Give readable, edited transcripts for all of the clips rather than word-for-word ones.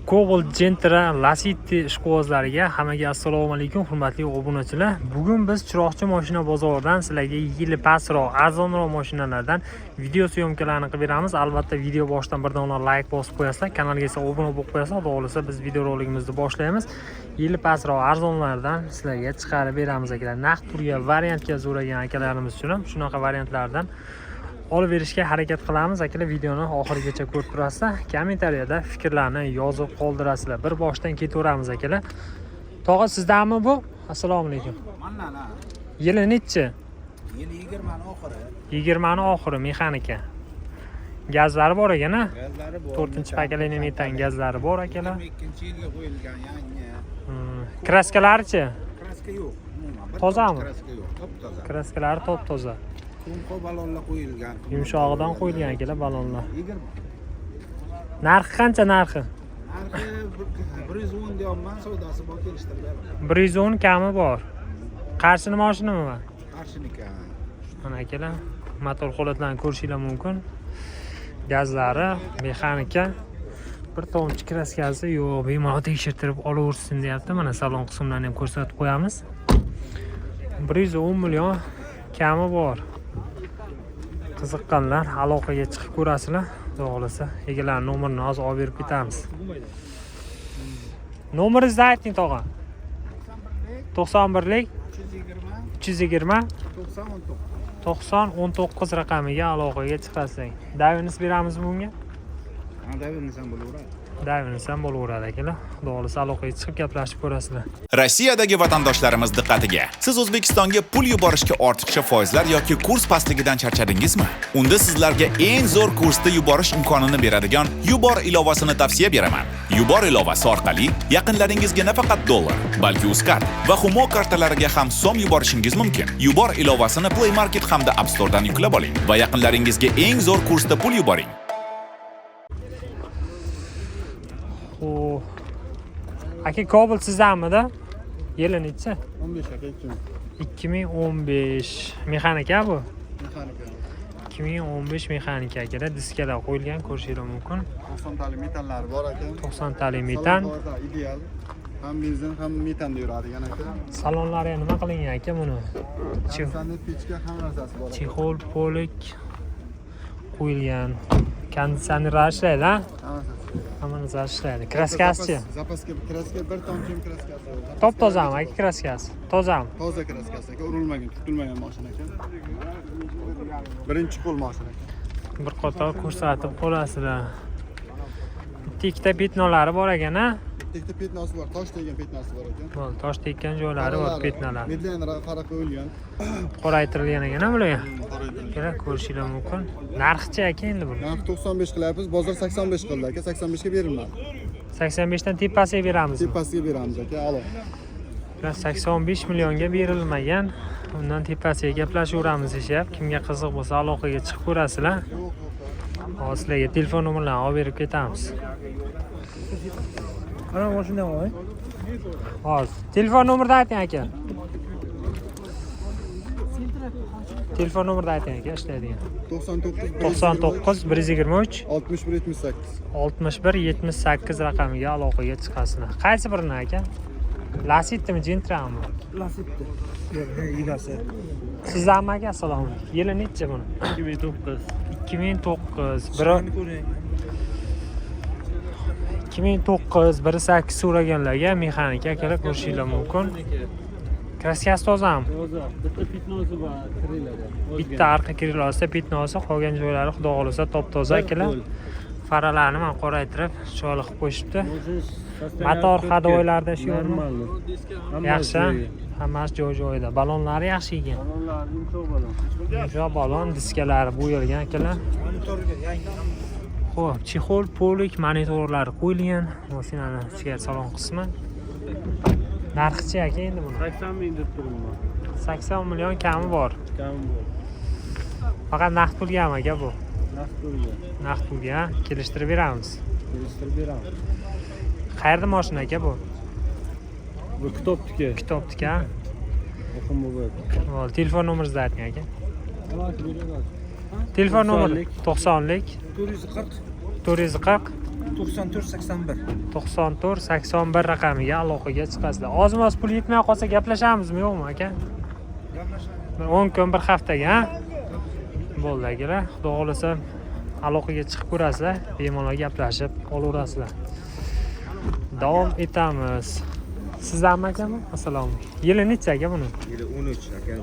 Cobalt Gentra Lacetti ishqibozlariga hammaga assalomu alaykum hurmatli obunachilar. Bugun biz chiroqchi mashina bozoridan sizlarga yili pastroq, arzonroq mashinalardan video syomkalarini qilib beramiz. Albatta video boshidan birdan like bosib qo'yasizlar, kanalga esa obuna bo'lib qo'yasizlar. Xudo xolasa biz video roligimizni boshlaymiz. Yili pastroq arzonlardan sizlarga chiqarib beramiz akalar. Naqd pulga variantga zo'ragan akalarimiz uchun ham shunaqa variantlardan olib berishga harakat qilamiz akalar. Videoni oxirigacha ko'rib turasizlar. Kommentariyada fikrlarni yozib qoldirasizlar. Bir boshdan ketaveramiz akalar. Tog'a sizdanmi bu? Assalomu alaykum. Mana. Yili nechi? Yili 20 ni oxiri. 20 ni oxiri mexanika. Gazlari bor ekan-a? Gazlari bor. 4-paketli metan gazlari bor akalar. 22-yilga qo'yilgan yangi. Kraskalari-chi? Kraska yo'q. Tozami? Kraska yo'q, top-toza. Kraskalari top-toza. Qumqo balonlar qo'yilgan. Yumshog'idan qo'yilgan akalar balonlar. 20. Narxi qancha narxi? Narxi 110 deyapman, savdosi bor, kelishtirib beraman. 110 kami bor. Qarshini mashinami? Qarshiniki. Mana akalar, motor holatlarini ko'rishingiz mumkin. Gazlari, mexanika. Bir tomchi kraskasi yo'q, bemalol tekshirtirib olaversin deyapti. Mana salon qismlarini ham ko'rsatib qo'yamiz. 110 million kami bor. Qiziqqanlar aloqaga chiqib ko'rasizlar. Xudo xolasa egalar nomerini hozir olib berib ketamiz. Nomeringizni ayting tog'a. 91lik 320 9019 raqamiga aloqaga chiqasizlar. Davingiz beramizmi bunga? Davingiz ham bo'laveradi. Davingiz ham bo'laveradi akalar. Xudo xolasa aloqaga chiqib gaplashib ko'rasizlar. Rossiyadagi vatandoshlarimiz diqqatiga. Siz O'zbekistonga pul yuborishga ortiqcha foizlar yoki kurs pastligidan charchadingizmi? Unda sizlarga eng zo'r kursda yuborish imkonini beradigan Yubor ilovasini tavsiya beraman. Yubor ilovasi orqali yaqinlaringizga nafaqat dollar, balki Uzcard va Humo kartalariga ham so'm yuborishingiz mumkin. Yubor ilovasini Play Market hamda App Store'dan yuklab oling va yaqinlaringizga eng zo'r kursda pul yuboring. Aka Cobalt sizdanmi-da? Yili nechi? 15 aka 2015 mexanika bu. Mexanika. 2015 mexanika akalar, diskalar qo'yilgan, ko'rishingiz mumkin. 90 tali metallari bor aka. 90 tali metan. Ideal. Ham benzin, ham metanda yuradigan aka. Salonlari nima qilingan aka buni? Sanit pechka ham narsasi bor. Chexol polik qo'yilgan. Konditsionerlar ishlaydi, ha? Hamma narsasi ishlaydi. Kraskasi-chi? Zapaska kraska, bir tomchi ham kraskasi. Top-tozami aka kraskasi? Tozami? Toza kraskasi aka, urilmagan, tutilmagan mashina aka. Birinchi qo'l mashina aka. Bir qator ko'rsatib qo'yasizlar. Bitta petnolari bor ekan-a? Bitta petnosi bor, tosh tegan petnosi bor ekan. Bo'l, tosh tekkan joylari bor petnalar. Medlanlar qara qo'yilgan. Qoraytirilgan ekan-a bular? Kerak ko'rishingiz mumkin. Narxi-chi aka endi bu? Narx 95 qilyapmiz, bozor 85 qildi aka, 85 ga berilmadi. 85 dan tepasiga beramiz. Tepasiga beramiz aka, alo. 85 millionga berilmagan. Undan tepasiga gaplashaveramiz deyapti. Kimga qiziq bo'lsa aloqaga chiqib ko'rasizlar. Hozir sizlarga telefon nomerlarini olib berib ketamiz. Ana mashinadan oling. Hozir telefon nomerini ayting aka. Telefon nomerini ayting aka, ishlaydigan. 99 123 61 78 raqamiga aloqaga chiqasizlar. Qaysi birini aka? Lacettimi, Gentrami? Lacetti. Egasi. Sizdanmi aka? Assalomu alaykum. Yili nechi buni? 2009. 2009 1.8 so'raganlarga mexanika akalar ko'rishingiz mumkin. Kraskasi tozami? Toza. Bitta petnosi bor, kirillada. Bitta arqa kirillosida petnosi, qolgan joylari xudo xolasa top-toza akalar. Faralarni ham qoraytirib, chiroyli qilib qo'yishibdi. Motor hadovoylarda ishlayapti. Yaxshi. Hammasi joy-joyida. Balonlari yaxshi ekan. Balonlar yumshoq balon. Yumshoq balon, diskalari bo'yalgan akalar. Xo'p, chexol polik monitorlari qo'yilgan. Mashinani ichki salon qismi. Narxi-chi aka endi buni? 80 ming deb turibman. 80 million kami bor. Kami bor. Faqat naqd pulgami aka bu? Naqd pulga. Naqd pulga kelishtirib beramiz. Kelishtirib beramiz. Qayerda mashina aka bu? Bu kitobniki. Kitobniki. O'qim bo'ladi. Bo'l, telefon nomeringizni ayting aka. Telefon nomeri 90lik 440 440 9481. 94-81 raqamiga aloqaga chiqasizlar. Ozmoz pul yetmay qolsa gaplashamizmi, yo'qmi aka? Gaplashamiz. Bir 10 kun, bir haftaga, ha? Bo'ldi akalar. Xudo xolasa aloqaga chiqib ko'rasizlar, bemalol gaplashib olaverasizlar. Davom etamiz. Sizlarmi akami? Assalomu alaykum. Yili necha aka buni? Yili 13 aka.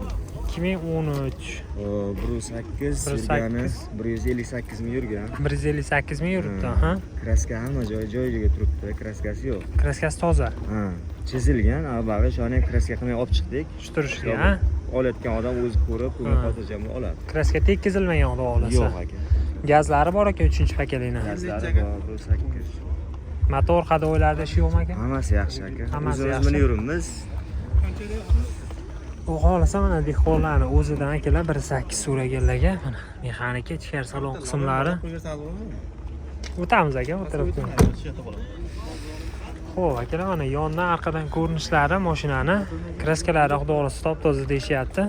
2013. 1.8 yurgani 158 ming yurgan. 158 ming yuribdi, ha? Kraska hamma joyiga turibdi, kraskasi yo'q. Kraskasi toza. Ha, chizilgan, avvalgi shuni kraska qilmay olib chiqdik. Shu turishga, ha? Olayotgan odam o'zi ko'rib, ko'ngil xotirjam oladi. Kraska tekkizilmagan xudo xolasa. Yo'q aka. Gazlari bor ekan 3-pakalini. Gazlari bor 1.8. Motor hadovoylarda ish yo'qmi aka? Hammasi yaxshi aka. Hammasi O'zimiz yaxshi. buni yuribmiz. Xudo xolasa mana dehqonlarni o'zidan akalar 1.8 so'raganlarga mana mexanika ichkari salon qismlari. O'tamiz aka, o'tirib. Xo'p, akalar mana yondan orqadan ko'rinishlari mashinani, kraskalari xudo xolasa top-toza deyishyapti.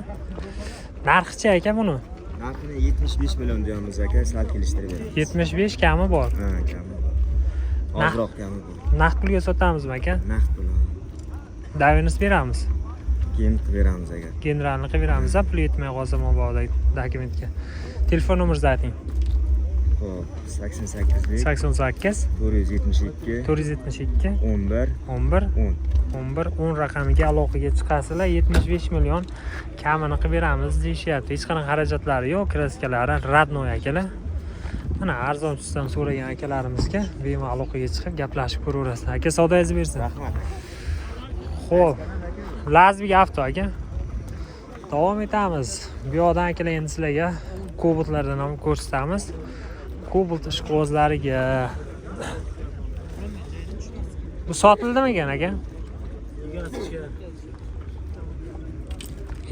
Narxi-chi aka buni? Narxini 75 million deyamiz aka, sal kelishtirib beramiz. 75 kami bor. Ha, kami. Ozroq kami bor. Naqd pulga sotamizmi aka? Naqd pul. Davinus beramiz. Keyin qilib beramiz aka. Generalni qilib beramiz, pul yetmay qolsa mabodo dokumentga. Telefon nomeringizni ayting. Xo'p, 88 88 472 472 11 11 10. 11 10 raqamiga aloqaga chiqasizlar. 75 million kamini qilib beramiz deyishyapti. Hech qanaqa xarajatlari yo'q, kraskalari radnoy akalar. Mana arzonchisidan so'ragan akalarimizga bemalol aloqaga chiqib gaplashib ko'raverasizlar. Aka savdoyingizni bersin. Rahmat. Xo'p, Lazvik avto aka. Davom etamiz. Bu yoqdan akalar endi sizlarga Cobaltlardan ham ko'rsatamiz. Cobalt ishqibozlariga. Bu sotildimi ekan aka?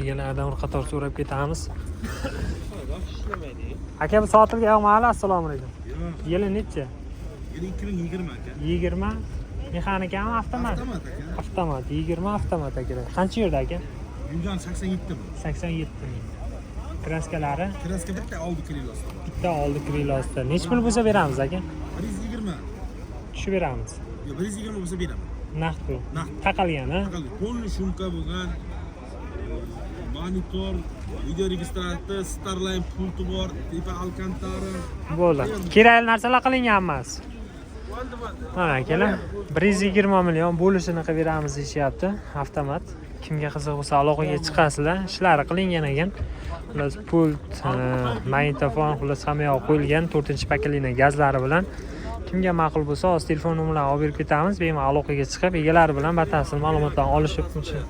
Egalardan bir qator so'rab ketamiz. Aka bu sotilgan mahali. Assalomu alaykum. Yili necha? Yili 2020 aka. 20. Mexanikami, avtomat? Avtomat aka. Avtomat, 20 avtomat akalar. Qancha yurdi aka? Yurgan 87 mi? 87 ming. Kraskalari Kraska bitta oldi kilosda. bitta oldi kilosda. Nech pul bo'lsa beramiz aka? 120. Tushib beramiz. Yo, 120 bo'lsa beraman. Naqd pul. Naqd. Taqalgan, ha? Polni shumka bo'lgan. Monitor, video registrator, Starline pulti bor, tepa alkantara. Bo'ldi. Kerakli narsalar qilingan emas. Mana akalar, 120 million bo'lishini qilib beramiz deyishyapti. Avtomat. Kimga qiziq bo'lsa aloqaga chiqasizlar. Ishlari qilingan ekan. Xullas pult, magnitofon, xullas hamma yoq qo'yilgan 4-pakalini gazlari bilan. Kimga ma'qul bo'lsa, o'z telefon nomerlarini olib berib ketamiz. Bemalol aloqaga chiqib, egalari bilan batafsil ma'lumotlarni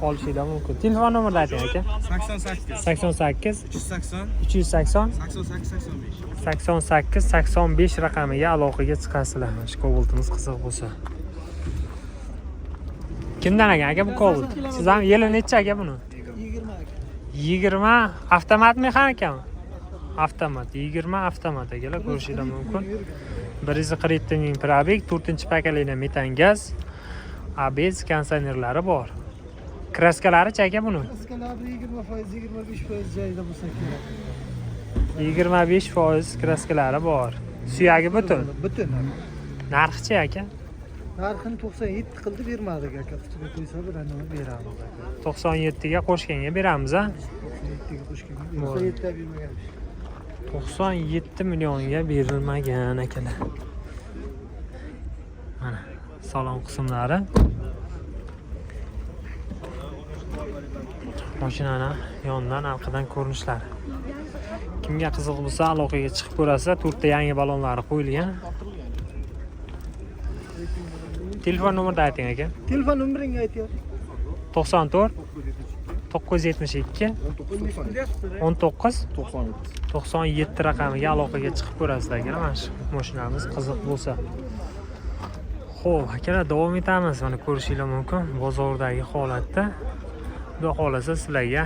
olishinglar mumkin. Telefon nomerini ayting aka. 88 88 380 380 88 85. 88-85 raqamiga aloqaga chiqasizlar. Shu Cobaltimiz qiziq bo'lsa. Kimdan aka bu Cobalt? Siz ham yili necha aka buni? 20 aka. 20 avtomat mexanikami? Avtomat, 20 avtomat akalar ko'rishinglar mumkin. 147 ming probeg, 4-pakalini metan gaz, ABS konditsionerlari bor. Kraskalari-chi aka buni? Kraskalari 20%, 25% joyida bo'lsa kerak. 25% kraskalari bor. Suyagi butun. Butun. Narxi-chi aka? Narxini 97 qildi bermadik aka. Ustiga qo'ysa birani beramiz aka. 97 ga qo'shganga beramiz, ha? 97 ga qo'shganga. 97 ga bermagan. 97 millionga berilmagan akalar. Mana salon qismlari. Mashinani yondan, orqadan ko'rinishlari. Kimga qiziq bo'lsa aloqaga chiqib ko'rasizlar. 4 ta yangi balonlari qo'yilgan. Telefon nomerini ayting aka. Telefon nomeringni aytyapti. 94 972 19 97 raqamiga aloqaga chiqib ko'rasizlar. Mana shu mashinamiz qiziq bo'lsa. Xo'p, akalar davom etamiz. Mana ko'rishinglar mumkin bozordagi holatda. Xudo xolasa sizlarga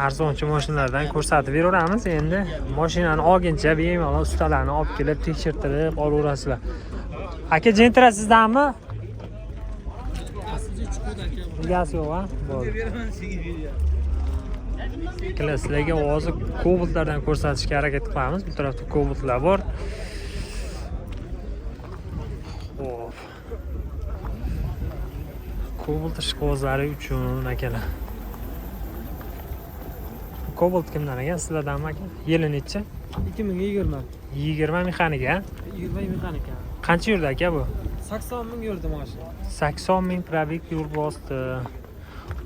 arzonchi mashinalardan ko'rsatib beraveramiz. Endi mashinani olguncha bemalol ustalarni olib kelib tekshirtirib olaverasizlar. Aka Gentra sizdanmi? Gaz yo'q, ha? Bo'ldi. Sizlarga hozir Cobaltlardan ko'rsatishga harakat qilamiz. Bu tarafda Cobaltlar bor. Cobalt ishqibozlari uchun akalar. Cobalt kimdan ekan? Sizlardanmi aka? Yili necha? 2020. 20 mexanika. 20 mexanika. Qancha yurdi aka bu? 80 ming yurdi mashina. 80 ming probeg yo'l bosdi.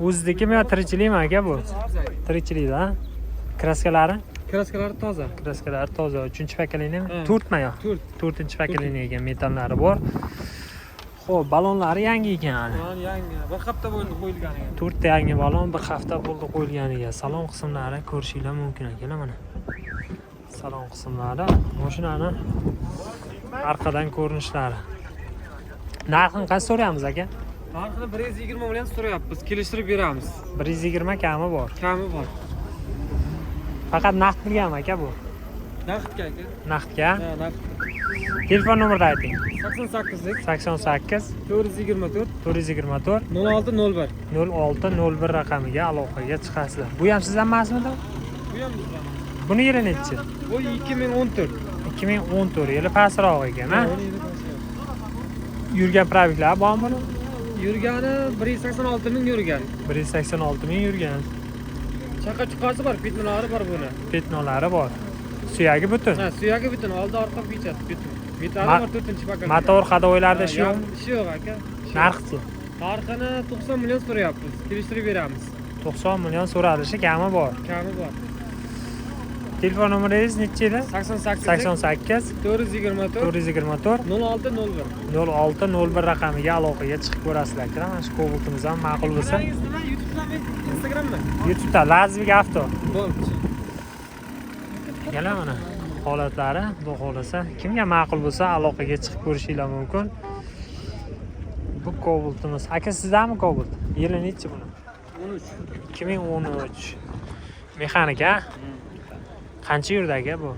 O'zidikimi yo tirikchilikmi aka bu? Tirikchilikda. Kraskalari? Kraskalari toza. Kraskalari toza. 3-pokoleniya. Ha. 4 mi yo? 4. 4-pokoleniya ekan, metallari bor. Xo'p, balonlari yangi ekan. Mana yangi. Bir hafta bo'ldi qo'yilgan ekan. 4 ta yangi balon bir hafta bo'ldi qo'yilganiga. Salon qismlari ko'rishinglar mumkin akalar mana. Salon qismlari, mashinani arqadan ko'rinishlari. Narxini qancha so'rayapmiz aka? Narxini 120 bilan so'rayapmiz. Kelishtirib beramiz. 120 kami bor. Kami bor. Faqat naqd pulgami aka bu? Naqdga aka. Naqdga. Ha, naqd. Telefon nomerini ayting. 88 88 424 424 0601. 0601 raqamiga aloqaga chiqasizlar. Bu ham sizdan emasmidi? Bu ham bizdan. Buni yili nechi? Bu 2014. 2014 yili pastroq ekan, ha? Yurgan probeglar bormi buni? Yurgani 186 ming yurgan. 186 ming yurgan. Chaqa chuqasi bor, petnolari bor buni. Petnolari bor. Suyagi butun. Ha, suyagi butun, oldi orqa pechat butun. Metali bor 4-paketda. Motor hadovoylarda ishi yo'qmi? Ishi yo'q aka. Narxi Narxini 90 million so'rayapmiz. Kelishtirib beramiz. 90 million so'ralishi kami bor. Kami bor. Telefon nomeringiz nechi edi? 88 88 424 424 0601. 0601 raqamiga aloqaga chiqib ko'rasizlar. Mana shu Cobaltimiz ham ma'qul bo'lsa, YouTube'dan Instagrammi? YouTube'da Lazvik Avto. Bo'ldi. Yana mana holatlari, xudo xolasa, kimga ma'qul bo'lsa aloqaga chiqib ko'rishinglar mumkin. Bu Cobaltimiz. Aka sizdanmi Cobalt? Yili nechi buni? 13. 2013. Mexanika. Qancha yurdi aka bu?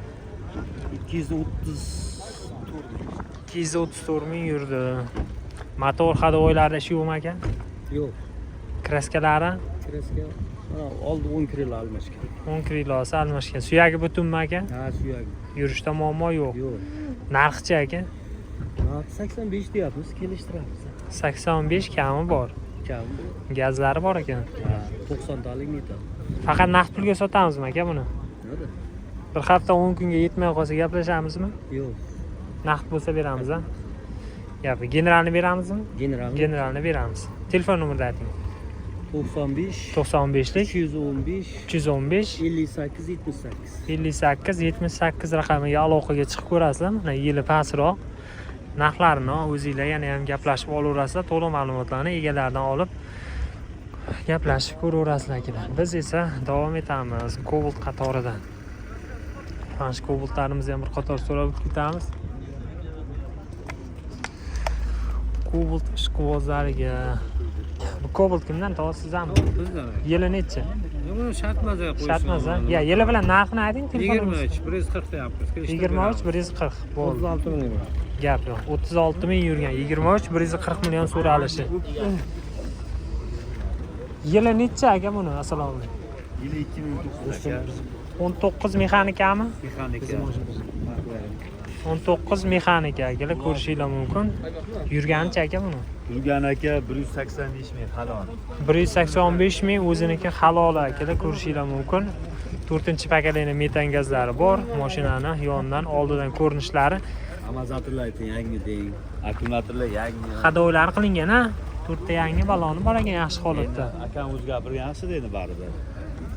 234 ming yurdi. Motor hadovoylarda ishi yo'qmi aka? Yo'q. Kraskalari Kraska oldi 10 kilo almashgan. 10 kilosi almashgan. Suyagi butunmi aka? Ha, suyagi. Yurishda muammo yo'q. Yo'q. Narxchi aka? Narx 85 deyapmiz, kelishtiramiz. 85 kami bor. Kam. Gazlari bor ekan. Ha, 90 talik metal. Faqat naqd pulga sotamizmi aka buni? Nima? Bir hafta 10 kunga yetmay qolsa gaplashamizmi? Yo'q. Naqd bo'lsa beramiz, ha? Gapi generalni beramizmi? General Generalni beramiz. Telefon nomerini ayting. 95 95 lik 215 315 58 78. 58 78 raqamiga aloqaga chiqib ko'rasizlar. Mana yili pastroq. Narxlarini o'zingizlar yana ham gaplashib olaverasizlar. To'liq ma'lumotlarni egalaridan olib gaplashib ko'raverasizlar akalar. Biz esa davom etamiz Cobalt qatoridan. Mana shu Cobaltlarimizni ham bir qator so'rab ketamiz. Cobalt ishqibozlariga. Bu Cobalt kimdan? Sizdanmi? Bizdan. Yili nechi? Yo'q, shartmaza qo'yishgan. Shartmaza. Ya, yili bilan narxini ayting, telefonimiz. 23 140 deyapmiz. 23 140 bo'ldi. 36 ming. Gap yo'q. 36 ming yurgan. 23 140 million so'ralishi. Yili necha aka buni? Assalomu alaykum. Yili 2009 aka. 19 mexanikami? Mexanika. 19 mexanika akalar ko'rishinglar mumkin. Yurganicha aka buni? Yurgan aka 185 ming halol. 185 ming o'ziniki halol akalar ko'rishinglar mumkin. 4-pokoleniya metan gazlari bor. Mashinani yonidan, oldidan ko'rinishlari. Amazonlar yangi deng. Akkumulyatorlar yangi. Hadovoylar qilingan, ha? 4 ta yangi baloni bor ekan yaxshi holatda. Akam o'zgartirgansiz dedi baribir.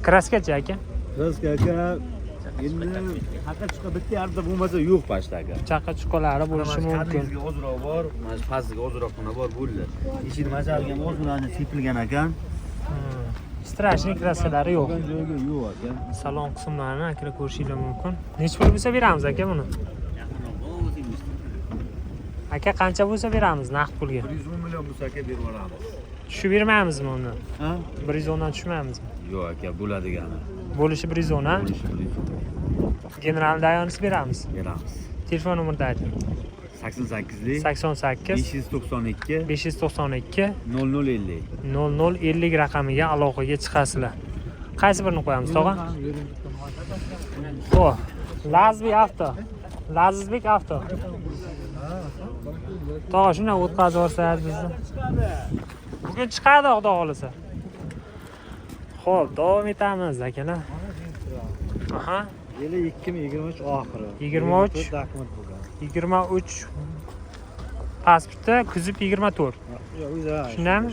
Kraskachi aka? Kraska aka endi haqiqat chiqib bitta yarda bo'lmasa yo'q pashta aka. Chaqa chuqalari bo'lishi mumkin. Ozroq bor, mana shu pastga ozroqgina bor bo'ldi. Eshik majalgan o'z bilan sepilgan ekan. Strashni kraskalari yo'q. Joyga yo'q aka. Salon qismlarini akalar ko'rishinglar mumkin. Necha pul bo'lsa beramiz aka buni? Aka qancha bo'lsa beramiz naqd pulga? 110 million bo'lsa aka berib yuboramiz. Tushib bermaymizmi uni? Ha? 110 dan tushmaymizmi? Yo'q aka, bo'ladigani. Bo'lishi 110, ha? General dayonisi beramiz. Beramiz. Telefon nomerini ayting. 88lik 88 592 592 0050. 0050 raqamiga aloqaga chiqasizlar. Qaysi birini qo'yamiz, tog'a? Xo'p, Lazvik Avto. Lazizbek Avto. Tog'a shunday o'tkazib yuborsangiz bizni. bugun chiqadi xudo xolisa. Xo'p, davom etamiz akalar. Aha. Yili 2023 oxiri. 23. Dokument bo'lgan. 23 pasporti kuzib 24. Yo'q, o'zi. Shundami?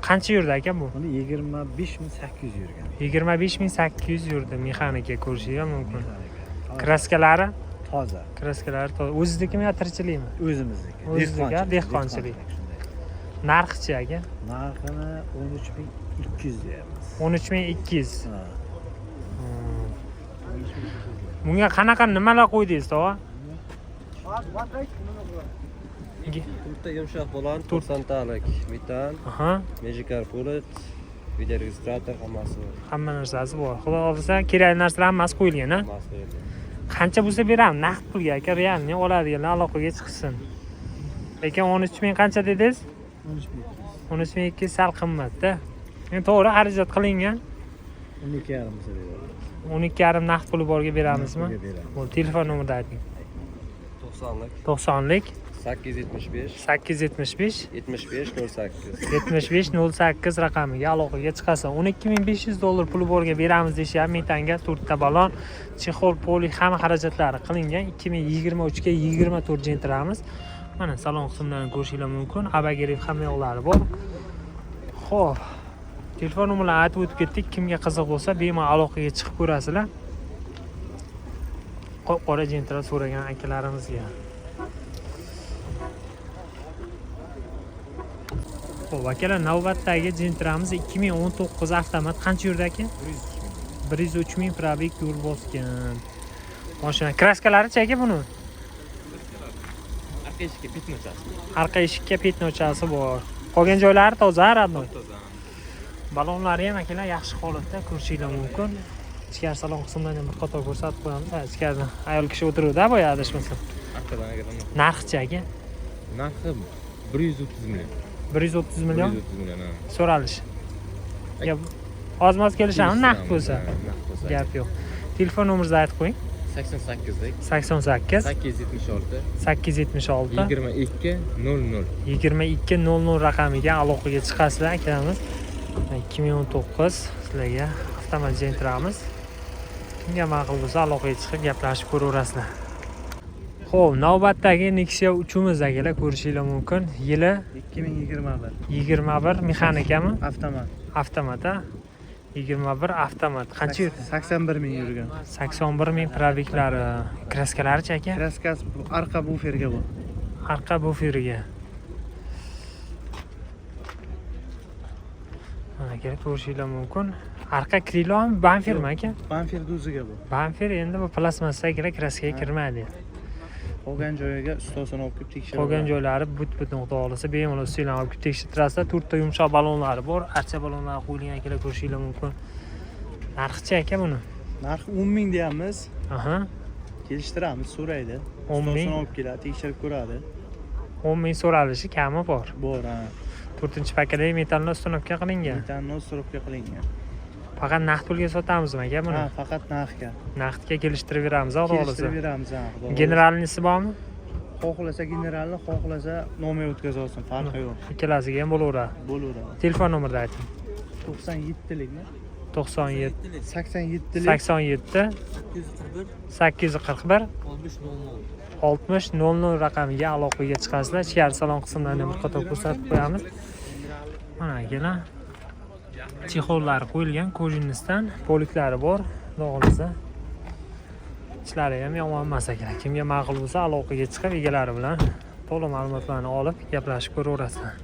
Qancha yurdi aka bu? Buni 25800 yurgan. 25800 yurdi. Mexanika ko'rishingiz mumkin. Kraskalari? Toza. Kraskalari toza. O'ziznikimi yo tirchilikmi? O'zimizniki. O'zizniki, dehqonchilik. Narxi-chi aka? Narxini 13200 deyapmiz. 13200. Ha. Bunga qanaqa nimalar qo'ydingiz, tog'a? To'rtta yumshoq bo'lgan 90 talik metan, Aha. Magicar Bullet, video registrator hammasi Hamma narsasi bor. Xudo xolisa kerakli narsalar hammasi qo'yilgan, ha? hammasi edi. Qancha bo'lsa beramiz, naqd pulga aka, realni oladiganlar aloqaga chiqsin. Lekin 13000 qancha dedingiz? 13200 sal qimmatda. Endi to'g'ri xarajat qilingan. 12,5 bo'lsa beradi. 12,5 naqd puli borga beramizmi? Pulga beramiz. Bo'ldi, telefon nomerini ayting. 90lik 90lik 875 875 75 08. 7508 raqamiga aloqaga chiqasan. 12500 dollar puli borga beramiz deyshapti. Metanga 4 ta balon, chexol, poli hamma xarajatlari qilingan. 2023 ga 24 jentiramiz. Mana salon qismlarini ko'rishingiz mumkin. Abagirif hamma yo'llari bor. Xo'p. Telefon nomerlarini aytib o'tib ketdik. Kimga qiziq bo'lsa, bemalol aloqaga chiqib ko'rasizlar. Qora jentira so'ragan akalarimizga. Xo'p, akalar, navbatdagi jentiramiz 2019 avtomat qancha yurdi aka? 103 probeg yo'l bosgan. Mashina kraskalari-chi aka buni? Arqa eshikka petnochasi. Arqa eshikka petnochasi bor. Qolgan joylari toza, radnoy. Balonlari ham akalar yaxshi holatda ko'rishingiz mumkin. Ichkari salon qismidan ham bir qator ko'rsatib qo'yamiz. Ichkarida ayol kishi o'tiruvdi, boya adashmasam. Arqadan agar Narxi-chi aka? narxi 130 million. 130 million 130 million. so'ralish. Gap ozmoz kelishamiz, naqd bo'lsa. Naqd bo'lsa. Gap yo'q. Telefon nomeringizni aytib qo'ying. 88lik 88 876 876 22 00. 2200 raqamiga aloqaga chiqasizlar akamizlar. 2019 sizlarga avtomat jentiramiz. Kimga ma'qul bo'lsa aloqaga chiqib gaplashib ko'raverasizlar. Xo'p, navbatdagi Nexia 3imiz akalar ko'rishingiz mumkin. Yili 2021. 21 mexanikami? Avtomat. Avtomat, ha? 21 avtomat. Qancha yurdi? 81000 yurgan. 81000 probeklari. Kraskalari-chi aka? Kraskasi arqa buferga bu. Arqa buferiga. Mana kerak ko'rishingiz mumkin. Arqa krilomi, bamfermi aka? Bamfer duziga bu. Bamfer endi bu plastmassaga kerak, kraskaga kirmaydi. Qolgan joyiga ustosini olib kelib tekshirib. Qolgan joylari but-but nuqta olsa, bemalol ustinglarni olib kelib tekshirtirasizlar. 4 ta yumshoq balonlari bor, archa balonlari qo'yilgan akalar ko'rishingiz mumkin. Narxi-chi aka buni? Narxi 10000 deyapmiz. Aha. Kelishtiramiz, so'raydi. 10 ming. Ustosini olib keladi, tekshirib ko'radi. 10000 so'ralishi kami bor. Bor, ha. 4-paketdagi metalni ustunovka qilingan. Metanni usturovka qilingan. Faqat naqd pulga sotamizmi aka buni? Ha, faqat narxga. Naqdga kelishtirib beramiz, xudo xolisa. Kelishtirib beramiz, ha. xudo xolisa. Generalnisi bormi? Xohlasa generalni, xohlasa nomer o'tkazib olsin, farqi yo'q. Ikkalasiga ham bo'laveradi. Bo'laveradi. Telefon nomerini ayting. 97likmi? 97 87lik 87 841 6000 raqamiga aloqaga chiqasizlar. Ichkari salon qismlarini bir qator ko'rsatib qo'yamiz. Mana akalar. Chexollari qo'yilgan, kojinnisdan poliklari bor. Xudo xolisa. Ishlari ham yomon emas ekan. Kimga ma'qul bo'lsa aloqaga chiqib egalari bilan to'liq ma'lumotlarni olib gaplashib ko'raverasizlar.